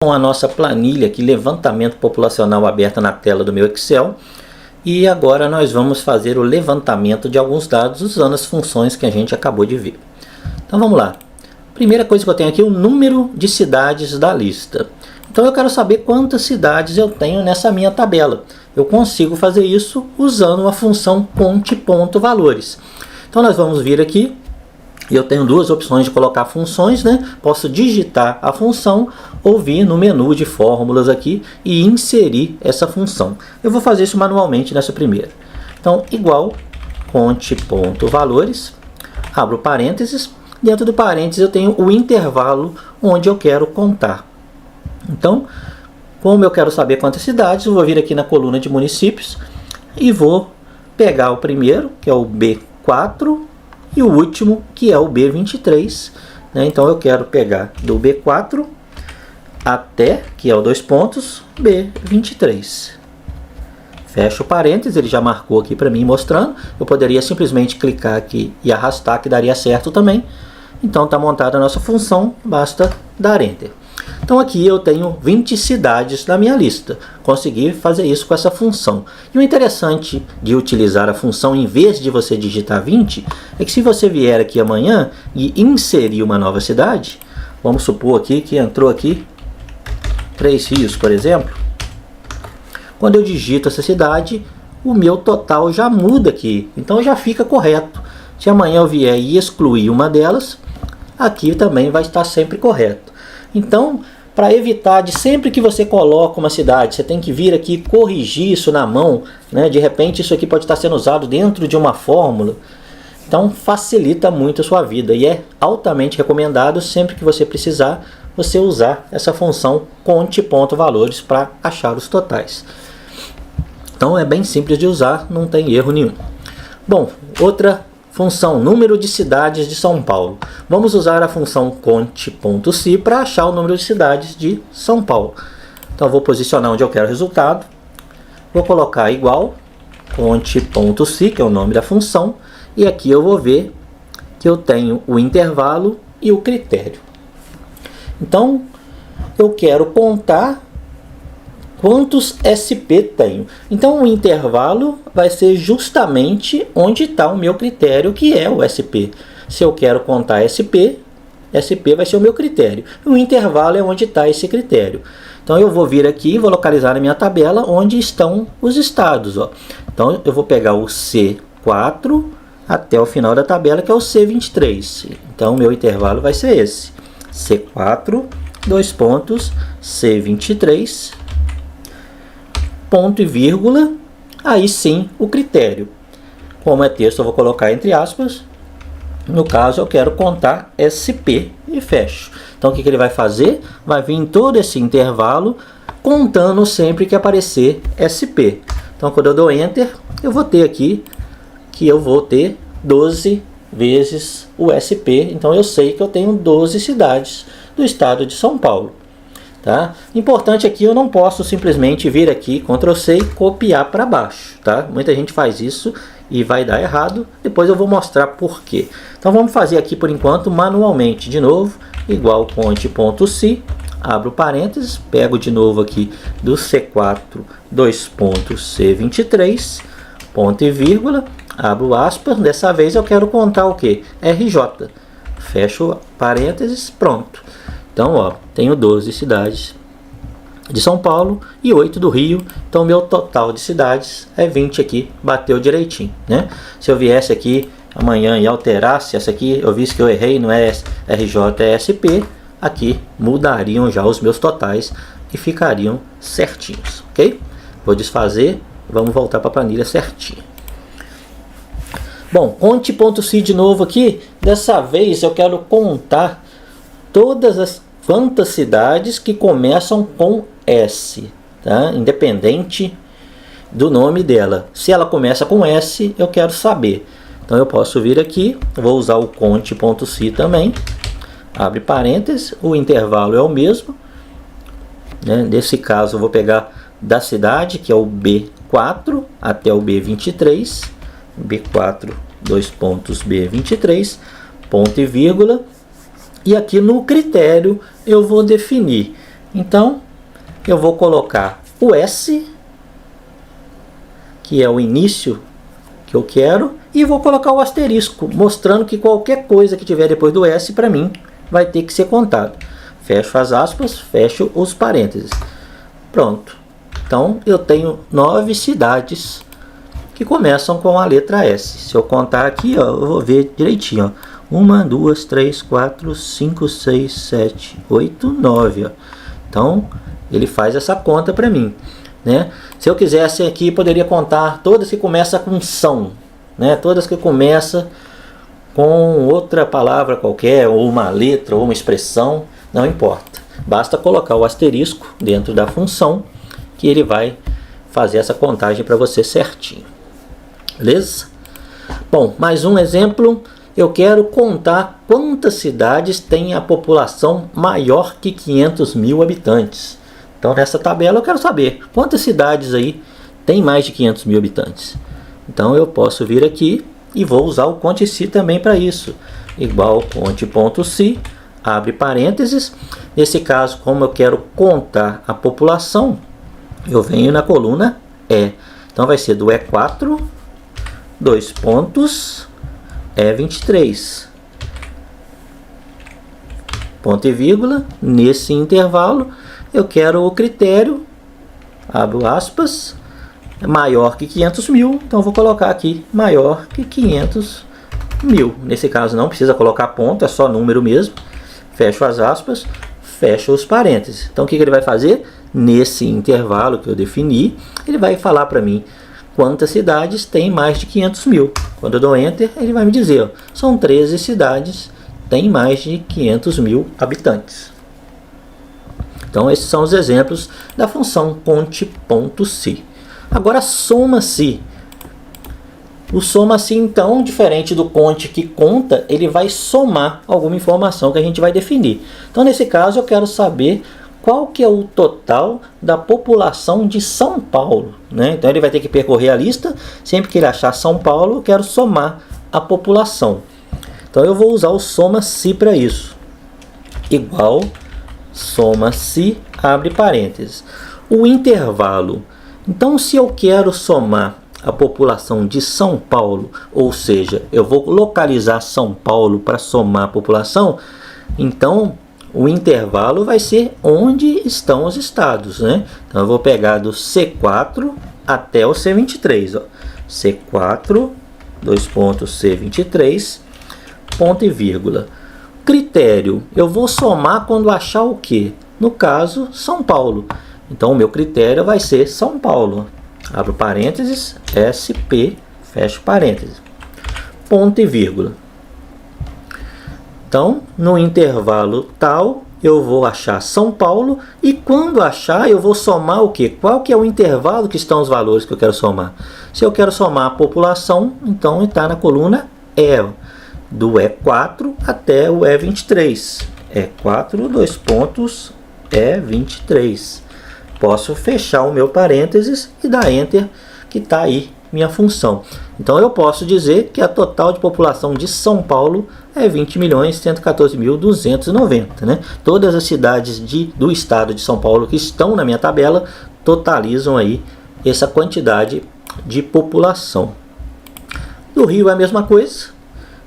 Com a nossa planilha aqui, levantamento populacional, aberta na tela do meu Excel. E agora nós vamos fazer o levantamento de alguns dados usando as funções que a gente acabou de ver. Então vamos lá. Primeira coisa que eu tenho aqui é o número de cidades da lista. Então eu quero saber quantas cidades eu tenho nessa minha tabela. Eu consigo fazer isso usando a função conte.valores. Então nós vamos vir aqui. E eu tenho duas opções de colocar funções, né? Posso digitar a função ou vir no menu de fórmulas aqui e inserir essa função. Eu vou fazer isso manualmente nessa primeira. Então, igual conte.valores, abro parênteses. Dentro do parênteses eu tenho o intervalo onde eu quero contar. Então, como eu quero saber quantas cidades, eu vou vir aqui na coluna de municípios e vou pegar o primeiro, que é o B4, e o último, que é o B23, né? Então eu quero pegar do B4 até, que é o 2 pontos, B23. Fecho o parênteses, ele já marcou aqui para mim mostrando. Eu poderia simplesmente clicar aqui e arrastar, que daria certo também. Então está montada a nossa função, basta dar Enter. Então aqui eu tenho 20 cidades na minha lista. Consegui fazer isso com essa função. E o interessante de utilizar a função em vez de você digitar 20 é que se você vier aqui amanhã e inserir uma nova cidade, vamos supor aqui que entrou aqui Três Rios, por exemplo. Quando eu digito essa cidade, o meu total já muda aqui. Então já fica correto. Se amanhã eu vier e excluir uma delas, aqui também vai estar sempre correto. Então, para evitar de sempre que você coloca uma cidade, você tem que vir aqui corrigir isso na mão, né? De repente isso aqui pode estar sendo usado dentro de uma fórmula. Então facilita muito a sua vida e é altamente recomendado sempre que você precisar, você usar essa função conte.valores para achar os totais. Então é bem simples de usar, não tem erro nenhum. Bom, outra função, número de cidades de São Paulo. Vamos usar a função conte.si para achar o número de cidades de São Paulo. Então eu vou posicionar onde eu quero o resultado. Vou colocar igual conte.si, que é o nome da função. E aqui eu vou ver que eu tenho o intervalo e o critério. Então eu quero contar quantos SP tenho. Então o intervalo vai ser justamente onde está o meu critério, que é o SP. Se eu quero contar SP, SP vai ser o meu critério. O intervalo é onde está esse critério. Então eu vou vir aqui e vou localizar na minha tabela onde estão os estados. Ó. Então eu vou pegar o C4 até o final da tabela, que é o C23. Então o meu intervalo vai ser esse. C4, 2 pontos, C23, ponto e vírgula, aí sim o critério. Como é texto, eu vou colocar entre aspas. No caso, eu quero contar SP e fecho. Então, o que ele vai fazer? Vai vir em todo esse intervalo, contando sempre que aparecer SP. Então, quando eu dou Enter, eu vou ter aqui que eu vou ter 12 vezes o SP. Então, eu sei que eu tenho 12 cidades do estado de São Paulo. Tá? Importante aqui, eu não posso simplesmente vir aqui, Ctrl C e copiar para baixo. Tá? Muita gente faz isso e vai dar errado. Depois eu vou mostrar por quê. Então vamos fazer aqui por enquanto manualmente de novo. Igual conte.si, abro parênteses, pego de novo aqui do C4, 2 pontos, C23, ponto e vírgula, abro aspas. Dessa vez eu quero contar o que? RJ. Fecho parênteses, pronto. Então, ó, tenho 12 cidades de São Paulo e 8 do Rio. Então, meu total de cidades é 20 aqui. Bateu direitinho, né? Se eu viesse aqui amanhã e alterasse essa aqui, eu visse que eu errei, não é RJ, é SP. Aqui mudariam já os meus totais e ficariam certinhos, ok? Vou desfazer, vamos voltar para a planilha certinho. Bom, conte.si de novo aqui. Dessa vez eu quero contar todas as quantas cidades que começam com S, tá? Independente do nome dela. Se ela começa com S, eu quero saber. Então eu posso vir aqui, vou usar o conte.si também. Abre parênteses, o intervalo é o mesmo. Né? Nesse caso eu vou pegar da cidade, que é o B4 até o B23. B4, 2 pontos, B23, ponto e vírgula. E aqui no critério eu vou definir Então, eu vou colocar o S, que é o início que eu quero, e vou colocar o asterisco, mostrando que qualquer coisa que tiver depois do S, para mim, vai ter que ser contado. Fecho as aspas, fecho os parênteses. Pronto. Então, eu tenho 9 cidades que começam com a letra S. Se eu contar aqui, ó, eu vou ver direitinho. Ó. 1, 2, 3, 4, 5, 6, 7, 8, 9. Ó. Então, ele faz essa conta para mim. Né? Se eu quisesse aqui, poderia contar todas que começam com são. Né? Todas que começam com outra palavra qualquer, ou uma letra, ou uma expressão. Não importa. Basta colocar o asterisco dentro da função, que ele vai fazer essa contagem para você certinho. Beleza? Bom, mais um exemplo. Eu quero contar quantas cidades têm a população maior que 500 mil habitantes. Então, nessa tabela eu quero saber quantas cidades aí tem mais de 500 mil habitantes. Então, eu posso vir aqui e vou usar o conte.si também para isso. Igual conte.si, abre parênteses. Nesse caso, como eu quero contar a população, eu venho na coluna E. Então, vai ser do E4, 2 pontos, E23. Ponto e vírgula. Nesse intervalo, eu quero o critério, abro aspas, maior que 500 mil. Então, vou colocar aqui maior que 500 mil. Nesse caso, não precisa colocar ponto, é só número mesmo. Fecho as aspas, fecho os parênteses. Então, o que ele vai fazer? Nesse intervalo que eu defini, ele vai falar para mim quantas cidades tem mais de 500 mil. Quando eu dou Enter, ele vai me dizer, ó, são 13 cidades, tem mais de 500 mil habitantes. Então, esses são os exemplos da função conte.si. Agora, soma-se. O soma-se, então, diferente do conte que conta, ele vai somar alguma informação que a gente vai definir. Então, nesse caso, eu quero saber qual que é o total da população de São Paulo. Né? Então, ele vai ter que percorrer a lista. Sempre que ele achar São Paulo, eu quero somar a população. Então, eu vou usar o soma-se para isso. Igual soma-se, abre parênteses. O intervalo. Então, se eu quero somar a população de São Paulo, ou seja, eu vou localizar São Paulo para somar a população, então o intervalo vai ser onde estão os estados. Né? Então, eu vou pegar do C4 até o C23. Ó. C4, 2 pontos, C23, ponto e vírgula. Critério, eu vou somar quando achar o quê? No caso, São Paulo. Então, o meu critério vai ser São Paulo. Abro parênteses, SP, fecho parênteses. Ponto e vírgula. Então, no intervalo tal, eu vou achar São Paulo. E quando achar, eu vou somar o quê? Qual que é o intervalo que estão os valores que eu quero somar? Se eu quero somar a população, então está na coluna E. Do E4 até o E23. E4, 2 pontos, E23. Posso fechar o meu parênteses e dar Enter, que está aí minha função. Então, eu posso dizer que a total de população de São Paulo é 20.114.290. Né? Todas as cidades do estado de São Paulo que estão na minha tabela totalizam aí essa quantidade de população. No Rio é a mesma coisa.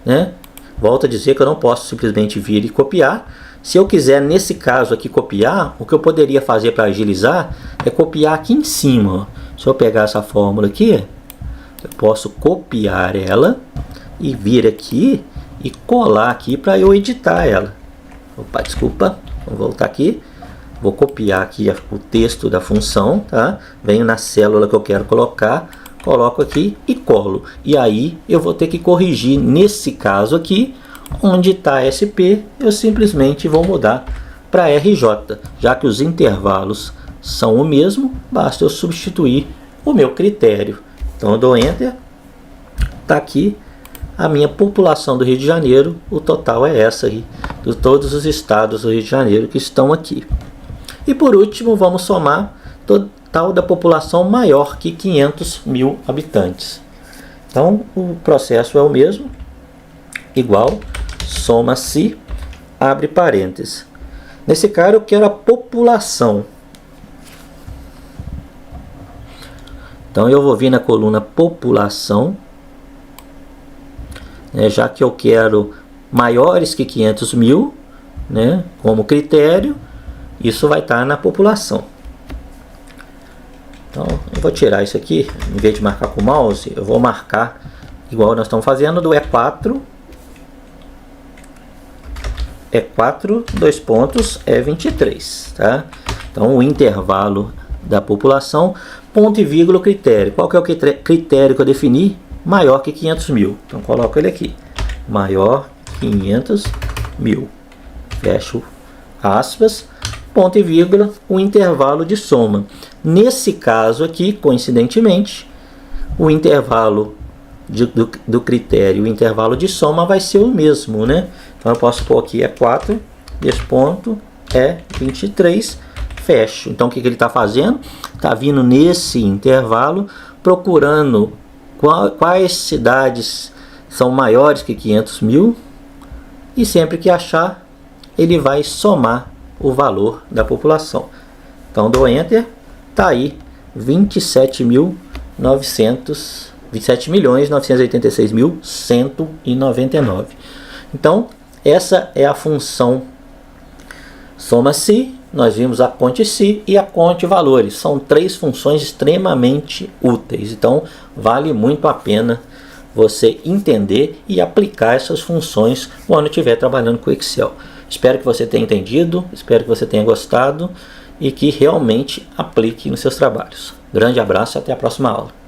Né? Volto a dizer que eu não posso simplesmente vir e copiar. Se eu quiser, nesse caso aqui, copiar, o que eu poderia fazer para agilizar é copiar aqui em cima. Ó. Se eu pegar essa fórmula aqui, eu posso copiar ela e vir aqui e colar aqui para eu editar ela. Opa, desculpa, vou voltar aqui. Vou copiar aqui o texto da função, tá? Venho na célula que eu quero colocar, coloco aqui e colo. E aí eu vou ter que corrigir nesse caso aqui, onde está SP, eu simplesmente vou mudar para RJ. Já que os intervalos são o mesmo, basta eu substituir o meu critério. Então eu dou Enter, está aqui a minha população do Rio de Janeiro, o total é essa aí, de todos os estados do Rio de Janeiro que estão aqui. E por último, vamos somar total da população maior que 500 mil habitantes. Então o processo é o mesmo, igual, soma-se, abre parênteses. Nesse cara eu quero a população. Então eu vou vir na coluna população, né, já que eu quero maiores que 500 mil, né, como critério, isso vai estar na população. Então eu vou tirar isso aqui, em vez de marcar com o mouse, eu vou marcar igual nós estamos fazendo do E4, 2 pontos, é 23, tá? Então o intervalo da população, ponto e vírgula critério. Qual que é o critério que eu defini? Maior que 500 mil. Então coloco ele aqui, maior que 500 mil. Fecho aspas, ponto e vírgula, o intervalo de soma. Nesse caso aqui, coincidentemente, o intervalo do critério, o intervalo de soma vai ser o mesmo, né? Então eu posso pôr aqui E4, esse ponto é 23, fecho. Então o que ele está fazendo? Está vindo nesse intervalo, procurando quais cidades são maiores que 500 mil, e sempre que achar, ele vai somar o valor da população. Então dou Enter, tá aí 27.986.199. Então essa é a função soma-se. Nós vimos a conte-se e a conte-valores. São 3 funções extremamente úteis. Então vale muito a pena você entender e aplicar essas funções quando estiver trabalhando com Excel. Espero que você tenha entendido, espero que você tenha gostado e que realmente aplique nos seus trabalhos. Grande abraço e até a próxima aula.